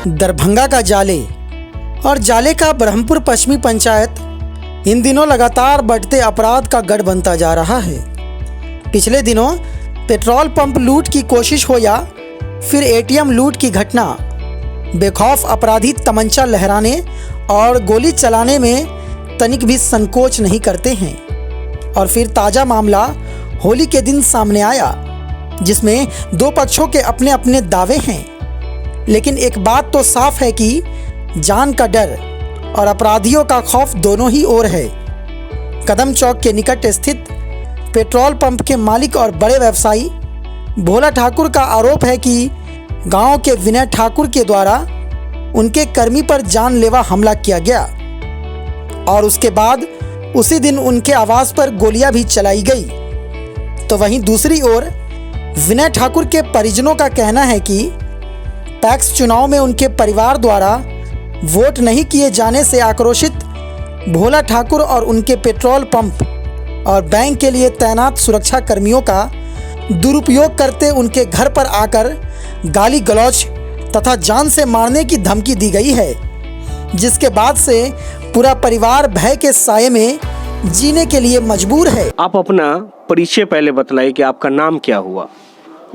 दरभंगा का जाले और जाले का ब्रह्मपुर पश्चिमी पंचायत इन दिनों लगातार बढ़ते अपराध का गढ़ बनता जा रहा है। पिछले दिनों पेट्रोल पंप लूट की कोशिश हो या फिर एटीएम लूट की घटना, बेखौफ अपराधी तमंचा लहराने और गोली चलाने में तनिक भी संकोच नहीं करते हैं। और फिर ताज़ा मामला होली के दिन सामने आया, जिसमें दो पक्षों के अपने अपने दावे हैं, लेकिन एक बात तो साफ है कि जान का डर और अपराधियों का खौफ दोनों ही ओर है। कदम चौक के निकट स्थित पेट्रोल पंप के मालिक और बड़े व्यवसायी भोला ठाकुर का आरोप है कि गांव के विनय ठाकुर के द्वारा उनके कर्मी पर जानलेवा हमला किया गया और उसके बाद उसी दिन उनके आवास पर गोलियां भी चलाई गई। तो वहीं दूसरी ओर विनय ठाकुर के परिजनों का कहना है कि पैक्स चुनाव में उनके परिवार द्वारा वोट नहीं किए जाने से आक्रोशित भोला ठाकुर और उनके पेट्रोल पंप और बैंक के लिए तैनात सुरक्षा कर्मियों का दुरुपयोग करते उनके घर पर आकर गाली गलौज तथा जान से मारने की धमकी दी गई है, जिसके बाद से पूरा परिवार भय के साये में जीने के लिए मजबूर है। आप अपना परिचय पहले बतलाइए कि आपका नाम क्या हुआ।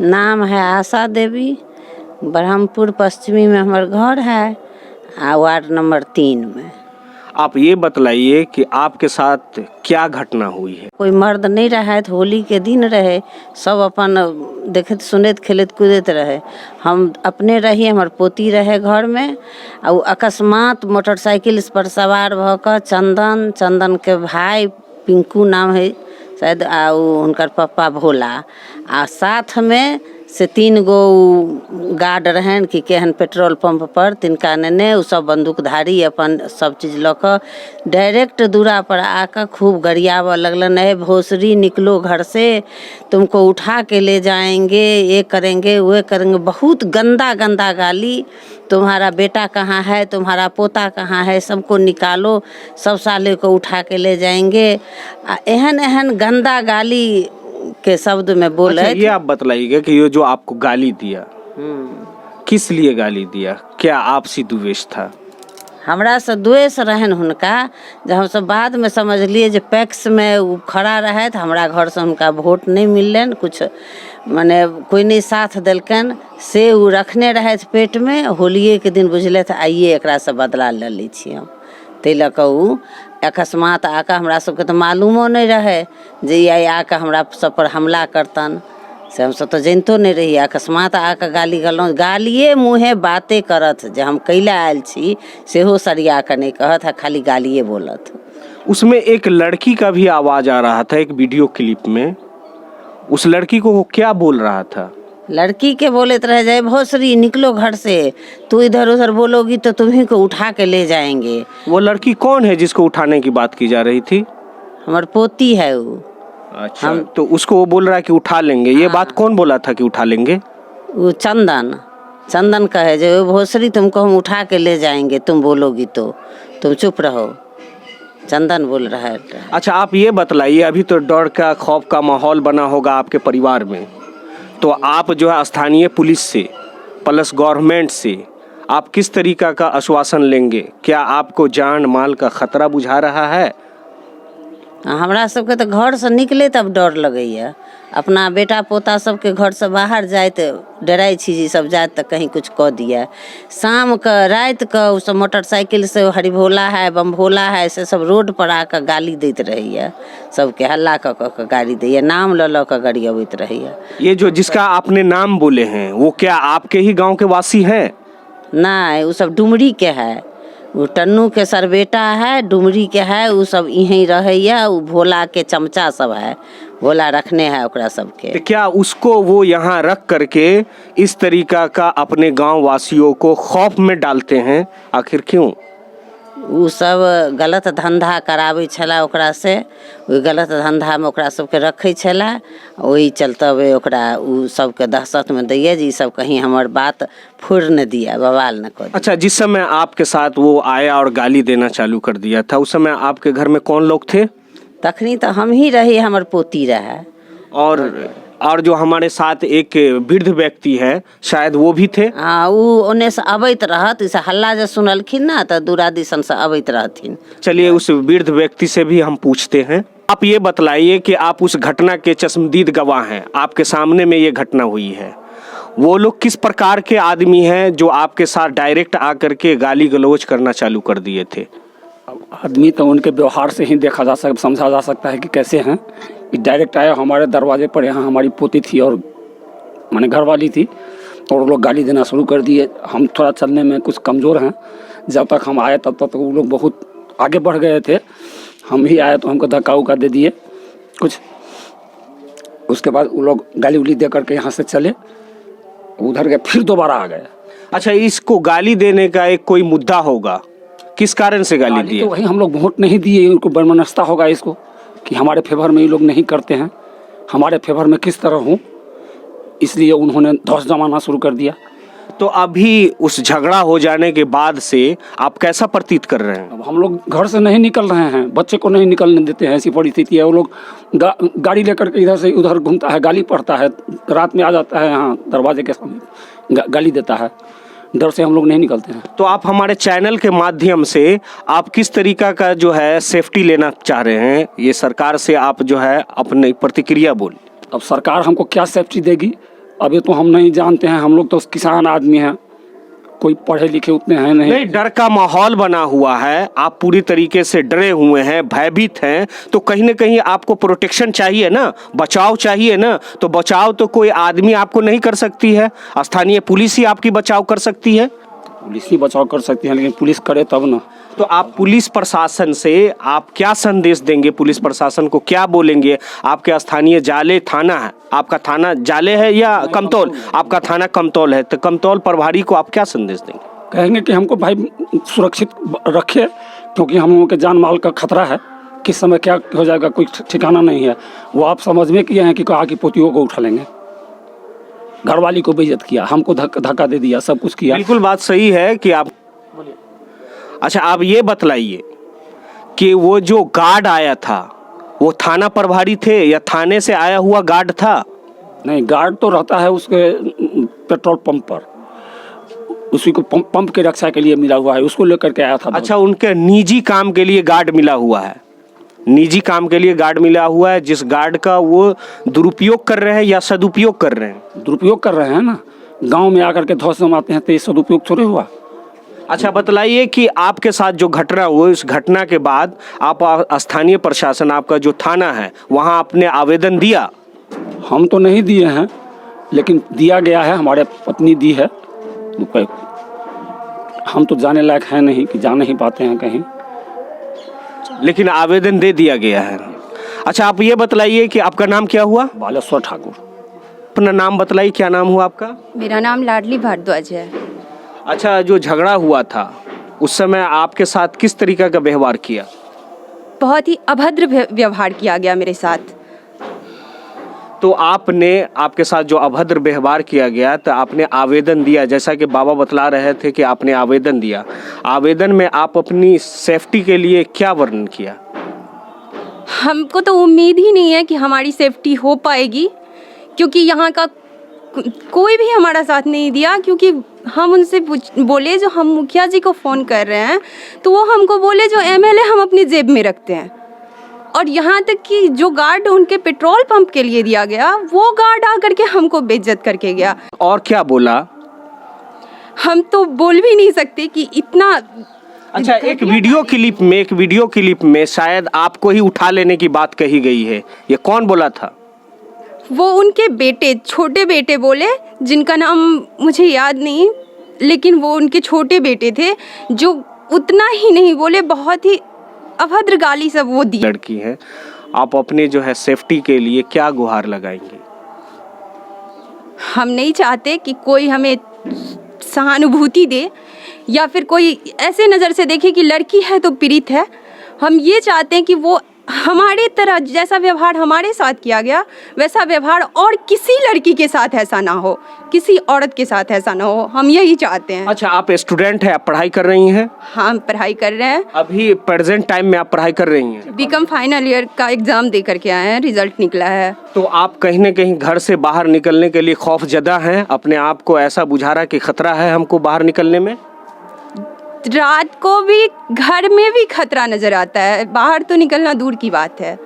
नाम है आशा देवी, ब्रह्मपुर पश्चिमी में हमार घर है, वार्ड नंबर 3 में। आप ये बतलाइए कि आपके साथ क्या घटना हुई है। कोई मर्द नहीं रहे, होली के दिन रहे, सब अपन देखत सुनत खेलत कूदत रहे। हम अपने रही, हमार पोती रहे घर में, और अकस्मात मोटरसाइकिल पर सवार भकर चंदन के भाई पिंकू नाम है शायद, आ उनकर पापा भोला, आ साथ में से 3 गो गार्ड रहन कि केहन पेट्रोल पंप पर, तिनका ने उ सब बंदूकधारी अपन सब चीज़ लऽ डायरेक्ट दूरा पर आकर खूब गरियावऽ लगलन, है भोसरी निकलो घर से, तुमको उठा के ले जाएंगे, ये करेंगे वो करेंगे। बहुत गंदा गंदा गाली, तुम्हारा बेटा कहाँ है, तुम्हारा पोता कहाँ है, सबको निकालो, सब साले को उठा के ले जाएंगे। एहन एहन गंदा गाली के शब्द में बोले। अच्छा, ये आप बतलाइएगा कि ये जो आपको गाली दिया, किस लिए गाली दिया, क्या आपसी द्वेष था? हमरा से द्वेष रहन हुनका, जब हम सब बाद में समझ लिए जो पैक्स में वो खड़ा रहे तो हमरा घर से उनका वोट नहीं मिलन, कुछ माने कोई नहीं साथ दिलकन से वो रखने रहे पेट में। होलिये के दिन बुझले थे आइए एकरा से बदला ले ली छी हम, तै लऽ कऽ उ अकस्मात आकर हमरा सबके तो मालूमो नहीं रहे जे ये आकर हमरा सब पर हमला करतन, से हम सब तो जानतो नहीं रही। अकस्मात आकर गाली गलौज, गालिए मुँहे बातें करत जे हम कैला आयल छी सेहो सरिया कर नहीं कहत है, खाली गालिए बोलत। उसमें एक लड़की का भी आवाज आ रहा था एक वीडियो क्लिप में, उस लड़की को वो क्या बोल रहा था? लड़की के बोले रह जाए भोसरी निकलो घर से, तू इधर उधर बोलोगी तो तुम्ही को उठा के ले जाएंगे। वो लड़की कौन है जिसको उठाने की बात की जा रही थी? हमार पोती है वो। अच्छा, तो उसको वो बोल रहा है कि उठा लेंगे, ये बात कौन बोला था कि उठा लेंगे? वो चंदन कहे जो भोसरी तुमको हम उठा के ले जाएंगे, तुम बोलोगी तो, तुम चुप रहो, चंदन बोल रहा है। अच्छा, आप ये बतलाइए, अभी तो डर का खौफ का माहौल बना होगा आपके परिवार में, तो आप जो है स्थानीय पुलिस से प्लस गवर्नमेंट से आप किस तरीका का आश्वासन लेंगे? क्या आपको जान माल का खतरा बुझा रहा है? हमरा सबके तो घर से निकले तब डर लगैया, अपना बेटा पोता सबके घर से बाहर जाए तो डराई छी जी सब जाए तो कहीं कुछ कह दिया। शाम का रात का उस मोटरसाइकिल से हरि भोला है बम भोला है से सब रोड पर आकर गाली देते रही है, सबके हल्ला कर गाली दी, नाम ल कर गाड़ी अबैत रही है। ये जो जिसका आपने नाम बोले हैं वो क्या आपके ही गांव के वासी हैं? नहीं, वो सब डुमरी के है, वो टन्नू के सर बेटा है, डुमरी के है, वो सब यहीं रहे, वो भोला के चमचा सब है, भोला रखने हैं ओकरा सबके। तो क्या उसको वो यहाँ रख करके इस तरीका का अपने गांव वासियों को खौफ में डालते हैं, आखिर क्यों? वो सब गलत धंधा कराबै छला ओकरा से, वो गलत धंधा में ओकरा सबके रखै छला, वही चलते ओकरा उ सबके दहशत में दैए जी सब कहीं हमार बात फुर न दिया, बवाल न कर। अच्छा, जिस समय आपके साथ वो आया और गाली देना चालू कर दिया था, उस समय आपके घर में कौन लोग थे? तखनी तो हम ही रही, हमार पोती रहा। और और जो हमारे साथ एक वृद्ध व्यक्ति है शायद वो भी थे। हाँ, उ ओने से अबैत रहत, इसे हल्ला जे सुनलखिन ना तो दूरा दिसन से अबैत रहथिन। चलिए उस वृद्ध व्यक्ति से भी हम पूछते हैं। आप ये बतलाइए कि आप उस घटना के चश्मदीद गवाह हैं, आपके सामने में ये घटना हुई है। वो लोग किस प्रकार के आदमी हैं जो आपके साथ डायरेक्ट आकर के गाली गलौज करना चालू कर दिए थे? आदमी तो उनके व्यवहार से ही देखा जा सकता, समझा जा सकता है कि कैसे हैं। डायरेक्ट आया हमारे दरवाजे पर, यहाँ हमारी पोती थी और माने घरवाली थी, और वो लोग गाली देना शुरू कर दिए। हम थोड़ा चलने में कुछ कमज़ोर हैं, जब तक हम आए तब तक वो लोग बहुत आगे बढ़ गए थे। हम ही आए तो हमको धक्का उक्का दे दिए कुछ। उसके बाद वो लोग गाली उली दे करके यहाँ से चले, उधर गए, फिर दोबारा आ गए। अच्छा, इसको गाली देने का एक कोई मुद्दा होगा, किस कारण से गाली दिए? तो वही हम लोग वोट नहीं दिए, उनको बर्मनस्ता होगा इसको कि हमारे फेवर में ये लोग नहीं करते हैं, हमारे फेवर में किस तरह हूँ, इसलिए उन्होंने धौंस जमाना शुरू कर दिया। तो अभी उस झगड़ा हो जाने के बाद से आप कैसा प्रतीत कर रहे हैं? अब हम लोग घर से नहीं निकल रहे हैं, बच्चे को नहीं निकलने देते हैं, ऐसी परिस्थिति है। वो लोग गाड़ी लेकर के इधर से उधर घूमता है, गाली पड़ता है, रात में आ जाता है यहाँ दरवाजे के सामने गाली देता है। डर से हम लोग नहीं निकलते हैं। तो आप हमारे चैनल के माध्यम से आप किस तरीका का जो है सेफ्टी लेना चाह रहे हैं, ये सरकार से आप जो है अपनी प्रतिक्रिया बोल। अब सरकार हमको क्या सेफ्टी देगी अभी तो हम नहीं जानते हैं। हम लोग तो किसान आदमी हैं, कोई पढ़े लिखे उतने हैं नहीं। डर का माहौल बना हुआ है, आप पूरी तरीके से डरे हुए हैं, भयभीत हैं, तो कहीं ना कहीं आपको प्रोटेक्शन चाहिए ना, बचाव चाहिए ना। तो बचाव तो कोई आदमी आपको नहीं कर सकती है, स्थानीय पुलिस ही आपकी बचाव कर सकती है। पुलिस ही बचाव कर सकती है, लेकिन पुलिस करे तब ना। तो आप पुलिस प्रशासन से आप क्या संदेश देंगे? पुलिस प्रशासन को क्या बोलेंगे? आपके स्थानीय जाले थाना है, आपका थाना जाले है या कमतौल? आपका थाना कमतौल है, तो कमतौल प्रभारी को आप क्या संदेश देंगे? कहेंगे कि हमको भाई सुरक्षित रखे, क्योंकि हम लोगों के जान माल का खतरा है, किस समय क्या हो जाएगा कोई ठिकाना नहीं है। वो आप समझ में किए हैं कि कहा कि पोतियों को उठा लेंगे, घरवाली को बेइज्जत किया, हमको धक्का दे दिया, सब कुछ किया। बिल्कुल बात सही है कि आप। अच्छा, आप ये बतलाइए कि वो जो गार्ड आया था वो थाना प्रभारी थे या थाने से आया हुआ गार्ड था? नहीं, गार्ड तो रहता है उसके पेट्रोल पंप पर, उसी को पंप के रक्षा के लिए मिला हुआ है, उसको लेकर के आया था। अच्छा, उनके निजी काम के लिए गार्ड मिला हुआ है, निजी काम के लिए गार्ड मिला हुआ है, जिस गार्ड का वो दुरुपयोग कर रहे हैं या सदुपयोग कर रहे हैं? दुरुपयोग कर रहे हैं ना, गांव में आकर के धौंस जमाते हैं, तो ये सदुपयोग थोड़े हुआ। अच्छा, बतलाइए कि आपके साथ जो घटना हुई, उस घटना के बाद आप स्थानीय प्रशासन, आपका जो थाना है, वहाँ आपने आवेदन दिया? हम तो नहीं दिए हैं, लेकिन दिया गया है, हमारे पत्नी दी है। हम तो जाने लायक हैं नहीं कि जा नहीं पाते हैं कहीं, लेकिन आवेदन दे दिया गया है। अच्छा, आप ये बतलाइए कि आपका नाम क्या हुआ? बालेश्वर ठाकुर। अपना नाम बतलाइए, क्या नाम हुआ आपका? मेरा नाम लाडली भारद्वाज है। अच्छा, जो झगड़ा हुआ था उस समय आपके साथ किस तरीका का व्यवहार किया? बहुत ही अभद्र व्यवहार किया गया मेरे साथ। तो आपके साथ जो अभद्र व्यवहार किया गया, तो आपने आवेदन दिया, जैसा कि बाबा बतला रहे थे कि आपने आवेदन दिया। आवेदन में आप अपनी सेफ्टी के लिए क्या वर्णन किया? हमको तो उम्मीद ही नहीं है कि हमारी सेफ्टी हो पाएगी, क्योंकि यहाँ का कोई भी हमारा साथ नहीं दिया। क्योंकि हम उनसे बोले, जो हम मुखिया जी को फ़ोन कर रहे हैं, तो वो हमको बोले जो एमएलए हम अपनी जेब में रखते हैं। और यहाँ तक कि जो गार्ड उनके पेट्रोल पंप के लिए दिया गया, वो गार्ड आकर के हमको बेइज्जत करके गया। और क्या बोला? हम तो बोल भी नहीं सकते कि इतना। अच्छा, एक वीडियो क्लिप में शायद आपको ही उठा लेने की बात कही गई है, ये कौन बोला था? वो उनके बेटे, छोटे बेटे बोले, जिनका नाम मुझे याद नहीं, लेकिन वो उनके छोटे बेटे थे, जो उतना ही नहीं बोले, बहुत ही अभद्र गाली सब वो दी। लड़की है, आप अपने जो है सेफ्टी के लिए क्या गुहार लगाएंगे? हम नहीं चाहते कि कोई हमें सहानुभूति दे या फिर कोई ऐसे नज़र से देखे कि लड़की है तो पीड़ित है। हम ये चाहते हैं कि वो हमारे तरह जैसा व्यवहार हमारे साथ किया गया वैसा व्यवहार और किसी लड़की के साथ ऐसा ना हो, किसी औरत के साथ ऐसा ना हो, हम यही चाहते हैं। अच्छा, आप स्टूडेंट हैं, आप पढ़ाई कर रही हैं? हम पढ़ाई कर रहे हैं, अभी प्रेजेंट टाइम में आप पढ़ाई कर रही हैं? बीकॉम फाइनल ईयर का एग्ज़ाम दे करके आए हैं, रिजल्ट निकला है। तो आप कहीं ना कहीं घर से बाहर निकलने के लिए खौफजदा हैं? अपने आप को ऐसा बुझा रहा कि खतरा है हमको बाहर निकलने में? रात को भी घर में भी खतरा नज़र आता है, बाहर तो निकलना दूर की बात है।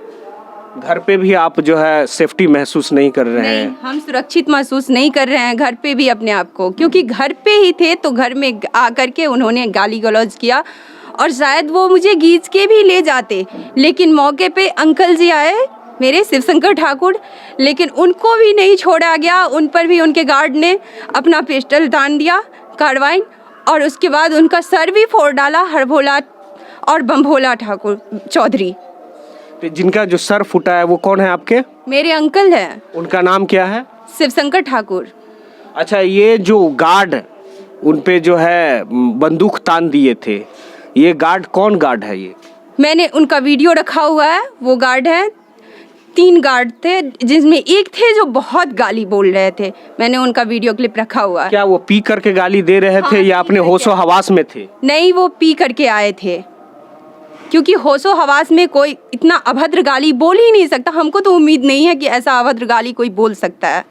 घर पे भी आप जो है सेफ्टी महसूस नहीं कर रहे नहीं, हैं? हम सुरक्षित महसूस नहीं कर रहे हैं घर पे भी अपने आप को, क्योंकि घर पे ही थे तो घर में आकर के उन्होंने गाली गलौज किया और शायद वो मुझे खींच के भी ले जाते, लेकिन मौके पे अंकल जी आए मेरे शिवशंकर ठाकुर, लेकिन उनको भी नहीं छोड़ा गया, उन पर भी उनके गार्ड ने अपना पिस्टल तान दिया कार्बाइन, और उसके बाद उनका सर भी फोड़ डाला, हरभोला और बम्भोला ठाकुर चौधरी। तो जिनका जो सर फूटा है वो कौन है आपके? मेरे अंकल हैं, उनका नाम क्या है? शिवशंकर ठाकुर। अच्छा, ये जो गार्ड उन पे जो है बंदूक तान दिए थे, ये गार्ड कौन गार्ड है ये? मैंने उनका वीडियो रखा हुआ है, वो गार्ड हैं, 3 गार्ड थे जिसमें एक थे जो बहुत गाली बोल रहे थे, मैंने उनका वीडियो क्लिप रखा हुआ है। क्या वो पी करके गाली दे रहे थे हाँ, या अपने पी करके होशो हवास में थे? नहीं, वो पी करके आए थे, क्योंकि होशो हवास में कोई इतना अभद्र गाली बोल ही नहीं सकता। हमको तो उम्मीद नहीं है कि ऐसा अभद्र गाली कोई बोल सकता है,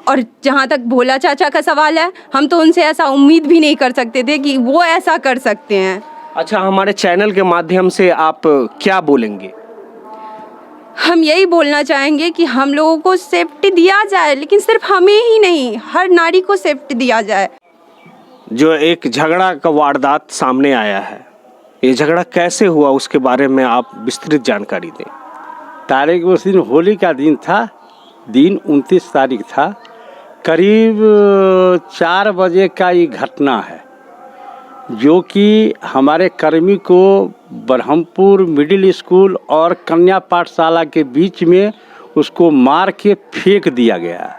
और जहाँ तक भोला चाचा का सवाल है, हम तो उनसे ऐसा उम्मीद भी नहीं कर सकते थे कि वो ऐसा कर सकते हैं। अच्छा, हमारे चैनल के माध्यम से आप क्या बोलेंगे? हम यही बोलना चाहेंगे कि हम लोगों को सेफ्टी दिया जाए, लेकिन सिर्फ हमें ही नहीं, हर नारी को सेफ्टी दिया जाए। जो एक झगड़ा का वारदात सामने आया है, ये झगड़ा कैसे हुआ उसके बारे में आप विस्तृत जानकारी दें। तारीख उस दिन होली का दिन था, दिन 29 तारीख था, करीब 4 बजे का ये घटना है, जो कि हमारे कर्मी को ब्रह्मपुर मिडिल स्कूल और कन्या पाठशाला के बीच में उसको मार के फेंक दिया गया।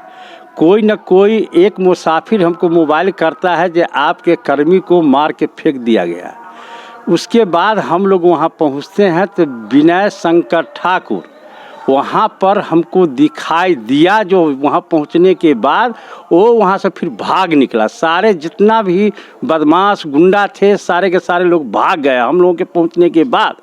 कोई न कोई एक मुसाफिर हमको मोबाइल करता है कि आपके कर्मी को मार के फेंक दिया गया। उसके बाद हम लोग वहाँ पहुँचते हैं तो विनय शंकर ठाकुर वहाँ पर हमको दिखाई दिया। जो वहाँ पहुँचने के बाद वो वहाँ से फिर भाग निकला, सारे जितना भी बदमाश गुंडा थे सारे के सारे लोग भाग गए हम लोगों के पहुँचने के बाद।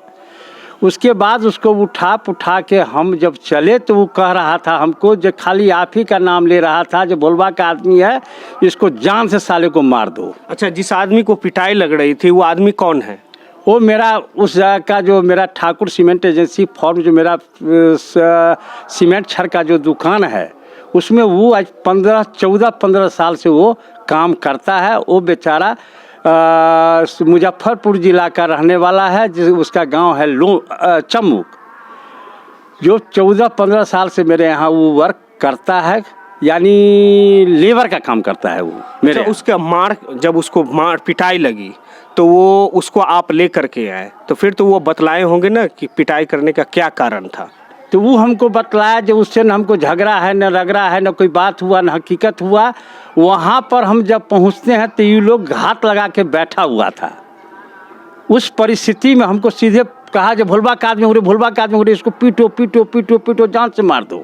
उसके बाद उसको उठा के हम जब चले तो वो कह रहा था हमको, जो खाली आप ही का नाम ले रहा था, जो भोलवा का आदमी है इसको जान से साले को मार दो। अच्छा, जिस आदमी को पिटाई लग रही थी वो आदमी कौन है? वो मेरा उस जगह का जो मेरा ठाकुर सीमेंट एजेंसी फॉर्म, जो मेरा सीमेंट छड़ का जो दुकान है उसमें वो आज 14-15 साल से वो काम करता है। वो बेचारा मुजफ्फरपुर जिला का रहने वाला है, उसका गांव है चम्मुक, जो 14-15 साल से मेरे यहाँ वो वर्क करता है, यानी लेबर का काम करता है वो मेरे। अच्छा, उसका जब उसको पिटाई लगी तो वो उसको आप ले करके आए, तो फिर तो वो बतलाए होंगे ना कि पिटाई करने का क्या कारण था? तो वो हमको बतलाया, जो उससे न हमको झगड़ा है न रगड़ा है, न कोई बात हुआ न हकीकत हुआ। वहाँ पर हम जब पहुँचते हैं तो ये लोग घात लगा के बैठा हुआ था। उस परिस्थिति में हमको सीधे कहा जो भोलवा का आदमी हो रहे, भोलवा का आदमी हो रहे, इसको पीटो पीटो पीटो पीटो, जान से मार दो।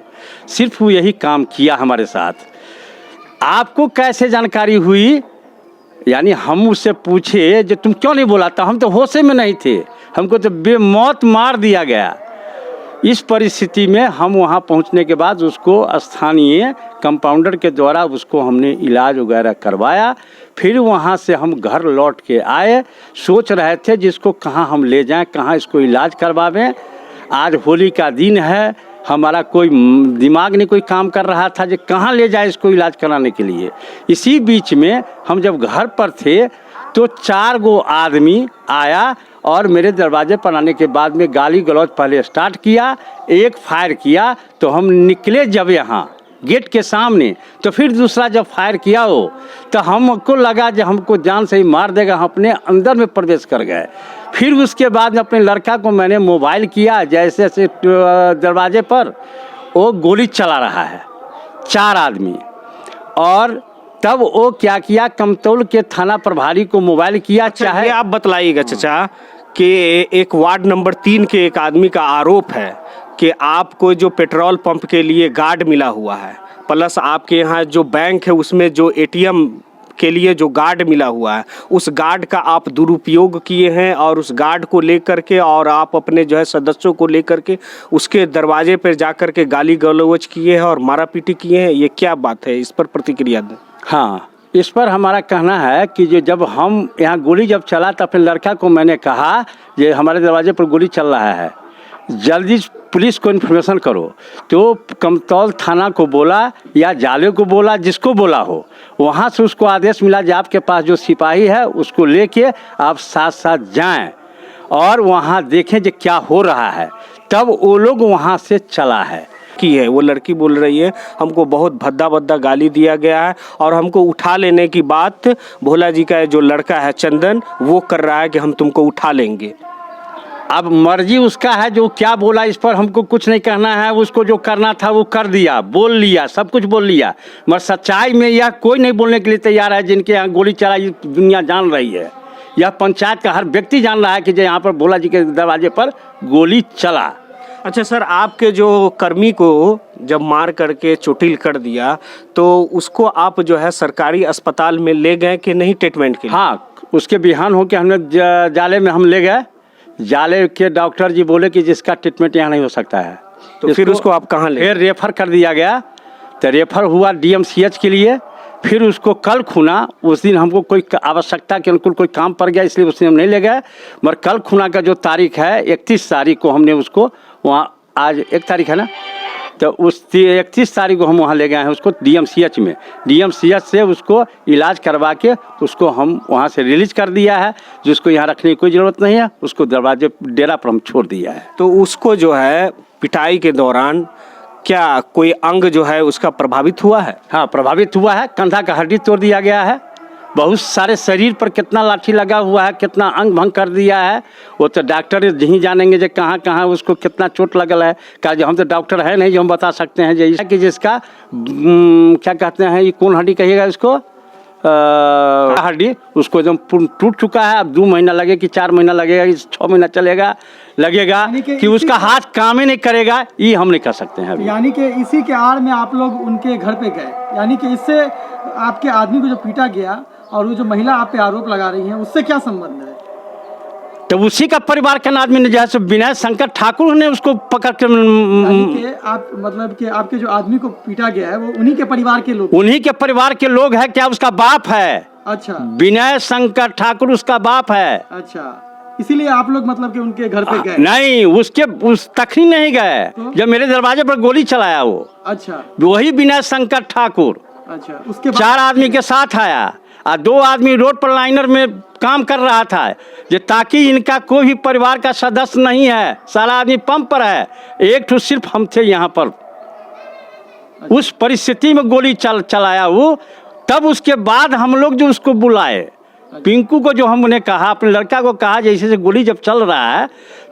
सिर्फ वो यही काम किया हमारे साथ। आपको कैसे जानकारी हुई? यानी हम उससे पूछे जो तुम क्यों नहीं बोला था, हम तो होशे में नहीं थे, हमको तो बेमौत मार दिया गया। इस परिस्थिति में हम वहाँ पहुँचने के बाद उसको स्थानीय कंपाउंडर के द्वारा उसको हमने इलाज वगैरह करवाया। फिर वहाँ से हम घर लौट के आए, सोच रहे थे जिसको कहाँ हम ले जाएं, कहाँ इसको इलाज करवावें। आज होली का दिन है, हमारा कोई दिमाग नहीं कोई काम कर रहा था जो कहाँ ले जाए इसको इलाज कराने के लिए। इसी बीच में हम जब घर पर थे तो 4 गो आदमी आया और मेरे दरवाजे पर आने के बाद में गाली गलौज पहले स्टार्ट किया, एक फायर किया तो हम निकले जब यहाँ गेट के सामने, तो फिर दूसरा जब फायर किया हो तो हमको लगा जो हमको जान से ही मार देगा, हम अपने अंदर में प्रवेश कर गए। फिर उसके बाद अपने लड़का को मैंने मोबाइल किया, जैसे जैसे दरवाजे पर वो गोली चला रहा है 4 आदमी, और तब वो क्या किया, कमतौल के थाना प्रभारी को मोबाइल किया। चाहे आप बतलाइएगा चाचा कि एक वार्ड नंबर 3 के एक आदमी का आरोप है कि आपको जो पेट्रोल पंप के लिए गार्ड मिला हुआ है, प्लस आपके यहाँ जो बैंक है उसमें जो एटीएम के लिए जो गार्ड मिला हुआ है, उस गार्ड का आप दुरुपयोग किए हैं और उस गार्ड को लेकर के और आप अपने जो है सदस्यों को लेकर के उसके दरवाजे पर जाकर के गाली गलौज किए हैं और मारा पीटी किए हैं। ये क्या बात है, इस पर प्रतिक्रिया दें। हाँ, इस पर हमारा कहना है कि जब हम यहाँ गोली जब चला तो अपने लड़का को मैंने कहा ये हमारे दरवाजे पर गोली चल रहा है, जल्दी पुलिस को इन्फॉर्मेशन करो। तो कमतौल थाना को बोला या जाले को बोला, जिसको बोला हो, वहाँ से उसको आदेश मिला कि आपके पास जो सिपाही है उसको लेके आप साथ साथ जाएं और वहाँ देखें कि क्या हो रहा है। तब वो लोग वहाँ से चला है। की है वो लड़की बोल रही है हमको बहुत भद्दा भद्दा गाली दिया गया है और हमको उठा लेने की बात भोला जी का जो लड़का है चंदन वो कर रहा है कि हम तुमको उठा लेंगे। अब मर्जी उसका है, जो क्या बोला इस पर हमको कुछ नहीं कहना है। उसको जो करना था वो कर दिया, बोल लिया, सब कुछ बोल लिया, मगर सच्चाई में यह कोई नहीं बोलने के लिए तैयार है। जिनके यहाँ गोली चलाई दुनिया जान रही है, यह पंचायत का हर व्यक्ति जान रहा है कि यहाँ पर भोला जी के दरवाजे पर गोली चला। अच्छा सर, आपके जो कर्मी को जब मार करके चोटिल कर दिया तो उसको आप जो है सरकारी अस्पताल में ले गए कि नहीं ट्रीटमेंट के लिए? हाँ, उसके बिहान हो के हमने जाले में हम ले गए। जाले के डॉक्टर जी बोले कि जिसका ट्रीटमेंट यहाँ नहीं हो सकता है, तो फिर उसको आप कहाँ ले? फिर रेफर कर दिया गया। तो रेफर हुआ DMCH के लिए। फिर उसको कल खूना, उस दिन हमको कोई आवश्यकता के अनुकूल कोई काम पड़ गया इसलिए उस दिन हम नहीं ले गए। मगर कल खूना का जो तारीख है 31 तारीख को हमने उसको वहाँ, आज 1 तारीख है ना, तो उस 31 तारीख को हम वहाँ ले गए हैं उसको DMCH में। DMCH से उसको इलाज करवा के उसको हम वहाँ से रिलीज कर दिया है। जिसको यहाँ रखने की कोई ज़रूरत नहीं है, उसको दरवाजे डेरा पर हम छोड़ दिया है। तो उसको जो है पिटाई के दौरान क्या कोई अंग जो है उसका प्रभावित हुआ है? हाँ, प्रभावित हुआ है। कंधा का हड्डी तोड़ दिया गया है। बहुत सारे शरीर पर कितना लाठी लगा हुआ है, कितना अंग भंग कर दिया है, वो तो डॉक्टर यही जानेंगे जो कहाँ कहाँ उसको कितना चोट लगल है। क्या जो हम तो डॉक्टर है नहीं जो हम बता सकते हैं जैसा कि जिसका क्या कहते हैं, ये कौन हड्डी कहिएगा इसको, हड्डी उसको एकदम टूट चुका है। अब 2 महीना लगे कि 4 महीना लगेगा कि 6 महीना लगेगा कि उसका हाथ काम ही नहीं करेगा, ये हम नहीं कर सकते हैं अभी। यानी कि इसी के आड़ में आप लोग उनके घर पे गए, यानी कि इससे आपके आदमी को जो पीटा गया और वो जो महिला आप पे आरोप लगा रही हैं उससे क्या संबंध है? तो उसी का परिवार का आदमी ने जैसे विनय शंकर ठाकुर ने उसको पकड़ के आप मतलब कि आपके जो आदमी को पीटा गया है वो उन्हीं के परिवार के लोग? उन्हीं के परिवार के लोग हैं। क्या उसका बाप है? अच्छा, विनय शंकर ठाकुर उसका बाप है। अच्छा, इसीलिए आप लोग मतलब कि उनके घर पे गए? नहीं, उस तक ही नहीं गए तो? जब मेरे दरवाजे पर गोली चलाया वो, अच्छा, वही विनय शंकर ठाकुर। अच्छा, उसके बाद 4 आदमी के साथ आया और 2 आदमी रोड पर लाइनर में काम कर रहा था जो ताकि इनका कोई भी परिवार का सदस्य नहीं है, सारा आदमी पंप पर है, एक तो सिर्फ हम थे यहाँ पर। उस परिस्थिति में गोली चलाया वो। तब उसके बाद हम लोग जो उसको बुलाए, पिंकू को जो हमने कहा, अपने लड़का को कहा जैसे से गोली जब चल रहा है,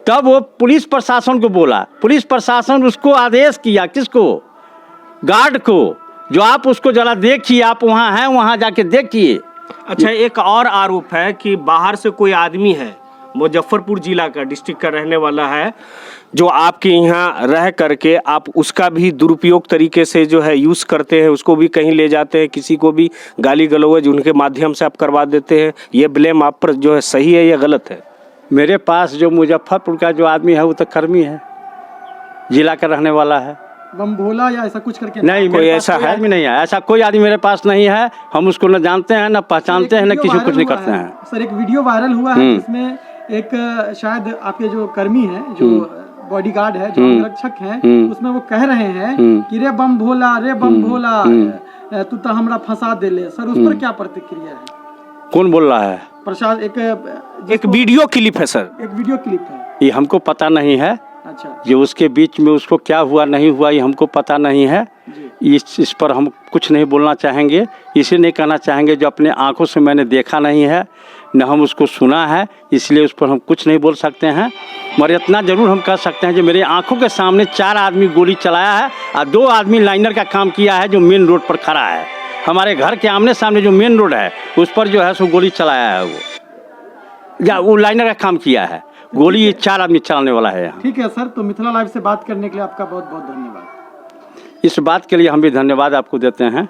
तब वो पुलिस प्रशासन को बोला। पुलिस प्रशासन उसको आदेश किया, किसको? गार्ड को, जो आप उसको जरा देखिए, आप वहाँ हैं वहाँ जाके देखिए। अच्छा, एक और आरोप है कि बाहर से कोई आदमी है, मुजफ्फरपुर जिला का, डिस्ट्रिक्ट का रहने वाला है, जो आपके यहाँ रह करके आप उसका भी दुरुपयोग तरीके से जो है यूज़ करते हैं, उसको भी कहीं ले जाते हैं, किसी को भी गाली गलौज उनके माध्यम से आप करवा देते हैं। ये ब्लेम आप पर जो है सही है या गलत है? मेरे पास जो मुजफ्फरपुर का जो आदमी है वो तो कर्मी है, जिला का रहने वाला है। बम भोला या ऐसा कुछ करके? नहीं, कोई ऐसा है आदमी नहीं है, ऐसा कोई आदमी मेरे पास नहीं है। हम उसको न जानते हैं, न पहचानते हैं, न किसी को कुछ नहीं करते हैं। सर, एक वीडियो वायरल हुआ है जिसमें एक शायद आपके जो कर्मी हैं, जो बॉडीगार्ड है, जो अंगरक्षक हैं, उसमें वो कह रहे हैं कि रे बम भोला, रे बम भोला, तू तो हमरा फंसा दे ले। सर, उस पर क्या प्रतिक्रिया है? कौन बोल रहा है? प्रसाद, एक वीडियो क्लिप है सर, एक वीडियो क्लिप है। ये हमको पता नहीं है। अच्छा, जो उसके बीच में उसको क्या हुआ नहीं हुआ ये हमको पता नहीं है। इस पर हम कुछ नहीं बोलना चाहेंगे, इसे नहीं कहना चाहेंगे जो अपने आंखों से मैंने देखा नहीं है, न हम उसको सुना है, इसलिए उस पर हम कुछ नहीं बोल सकते हैं। मगर इतना ज़रूर हम कह सकते हैं जो मेरे आंखों के सामने 4 आदमी गोली चलाया है और 2 आदमी लाइनर का काम किया है, जो मेन रोड पर खड़ा है। हमारे घर के आमने सामने जो मेन रोड है उस पर जो है सो गोली चलाया है वो, या वो लाइनर का काम किया है। गोली ये 4 आदमी चलाने वाला है यहाँ। ठीक है सर, तो मिथिला लाइव से बात करने के लिए आपका बहुत बहुत धन्यवाद। इस बात के लिए हम भी धन्यवाद आपको देते हैं।